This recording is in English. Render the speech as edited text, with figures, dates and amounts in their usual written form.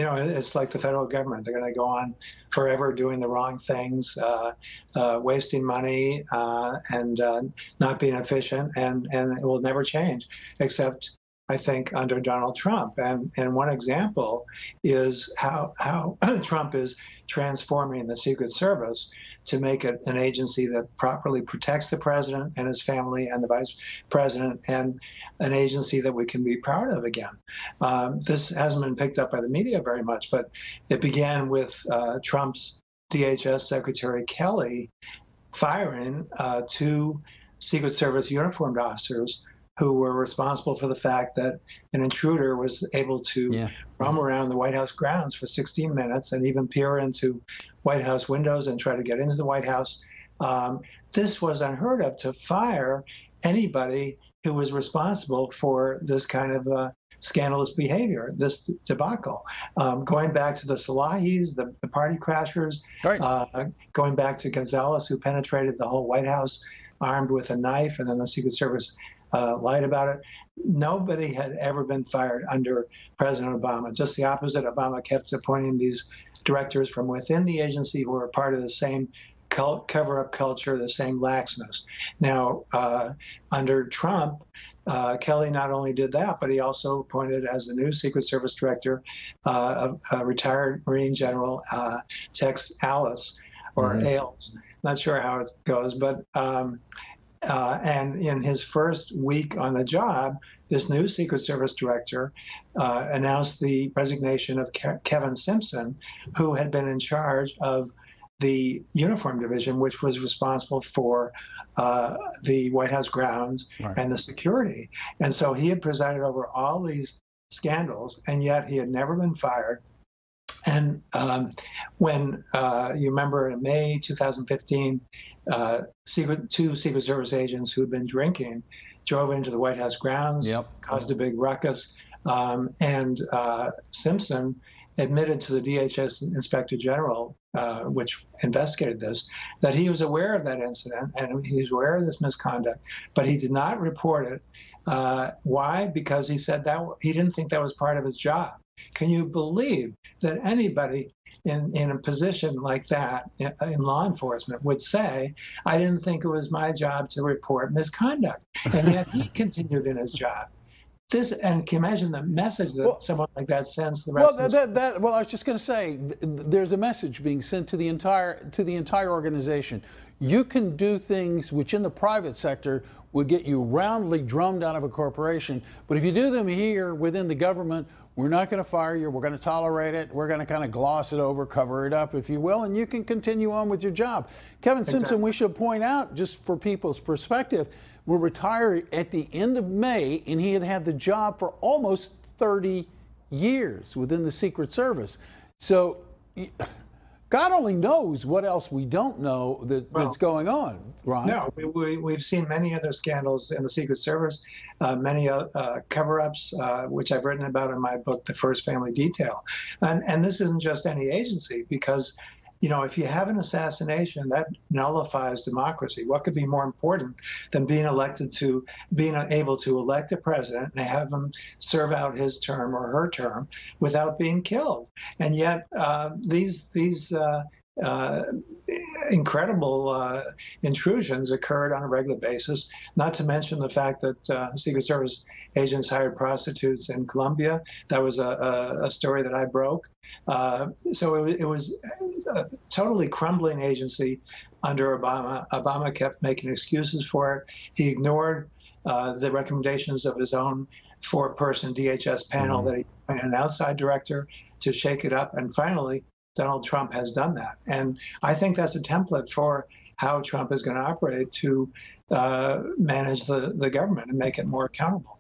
it's like the federal government. They're going to go on forever doing the wrong things, wasting money, and not being efficient, and it will never change, except I think under Donald Trump. And one example is how Trump is transforming the Secret Service to make it an agency that properly protects the president and his family and the vice president, and an agency that we can be proud of again. This hasn't been picked up by the media very much, but it began with Trump's DHS Secretary Kelly firing two Secret Service uniformed officers who were responsible for the fact that an intruder was able to roam around the White House grounds for 16 minutes and even peer into White House windows and try to get into the White House. This was unheard of, to fire anybody who was responsible for this kind of scandalous behavior, this debacle. Going back to the Salahis, the party crashers, going back to Gonzalez, who penetrated the whole White House armed with a knife, and then the Secret Service lied about it. Nobody had ever been fired under President Obama. Just the opposite. Obama kept appointing these directors from within the agency who were part of the same cover-up culture, the same laxness. Now, under Trump, Kelly not only did that, but he also appointed as the new Secret Service director a retired Marine General, Tex Alice, or Ailes. Not sure how it goes, but and in his first week on the job, this new Secret Service director announced the resignation of Kevin Simpson, who had been in charge of the uniform division, which was responsible for the White House grounds and the security. And so he had presided over all these scandals, and yet he had never been fired. And when you remember in May 2015, two Secret Service agents who had been drinking drove into the White House grounds, caused a big ruckus, and Simpson admitted to the DHS Inspector General, which investigated this, that he was aware of that incident and he was aware of this misconduct, but he did not report it. Why? Because he said that he didn't think that was part of his job. Can you believe that anybody in a position like that in law enforcement would say, I didn't think it was my job to report misconduct, and yet he continued in his job? And can you imagine the message that someone like that sends to the rest of the Well, I was just going to say, there's a message being sent to the entire organization. You can do things which in the private sector would get you roundly drummed out of a corporation, but if you do them here within the government, we're not going to fire you. We're going to tolerate it. We're going to kind of gloss it over, cover it up, if you will, and you can continue on with your job. Kevin Simpson, we should point out, just for people's perspective, will retire at the end of May, and he had had the job for almost 30 years within the Secret Service. So God only knows what else we don't know that's going on, Ron. No, we've seen many other scandals in the Secret Service, many cover-ups, which I've written about in my book, The First Family Detail. And this isn't just any agency, because if you have an assassination, that nullifies democracy. What could be more important than being able to elect a president and have him serve out his term or her term without being killed? And yet these incredible intrusions occurred on a regular basis, not to mention the fact that Secret Service agents hired prostitutes in Colombia. That was a story that I broke. So it was a totally crumbling agency under Obama. Obama kept making excuses for it. He ignored the recommendations of his own four-person DHS panel that he appointed an outside director to shake it up. And finally, Donald Trump has done that. And I think that's a template for how Trump is going to operate to manage the government and make it more accountable.